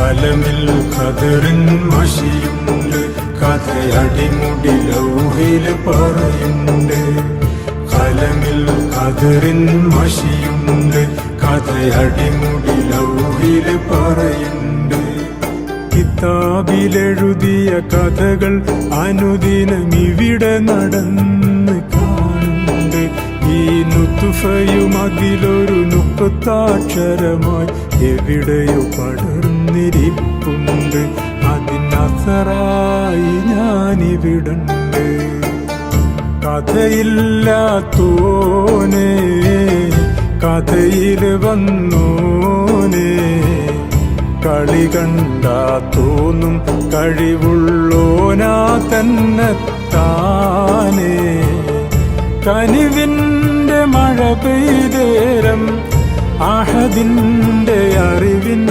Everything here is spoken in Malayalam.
കലമിൽ ഖദറിൻ മഷിയുണ്ട്, കഥയടിമുടി ലൗഹില് പറയുന്നുണ്ട്. കലമിൽ ഖദറിൻ മഷിയുണ്ട്, കഥയടിമുടി ലൗഹില് പറയുന്നുണ്ട്. കിതാബിലെഴുതിയ കഥകൾ അനുദിനം ഇവിടെ നടന്ന് കാണുന്നുണ്ട്. ഈ നുത്ഫയും അതിലൊരു നുക്താക്ഷരമായി എവിടെയോ പടർന്നിരിപ്പുണ്ട്. അതിനസറായി ഞാനിവിടുണ്ട്. കഥയില്ലാത്തോനെ കഥയില് വന്നോനെ, കളി കണ്ടാ തോന്നും കഴിവുള്ളോനാ തന്നെത്താനേ. കനിവിൻ്റെ മഴ പെയ്തേരം അഹദിൻ്റെ അറിവിൻ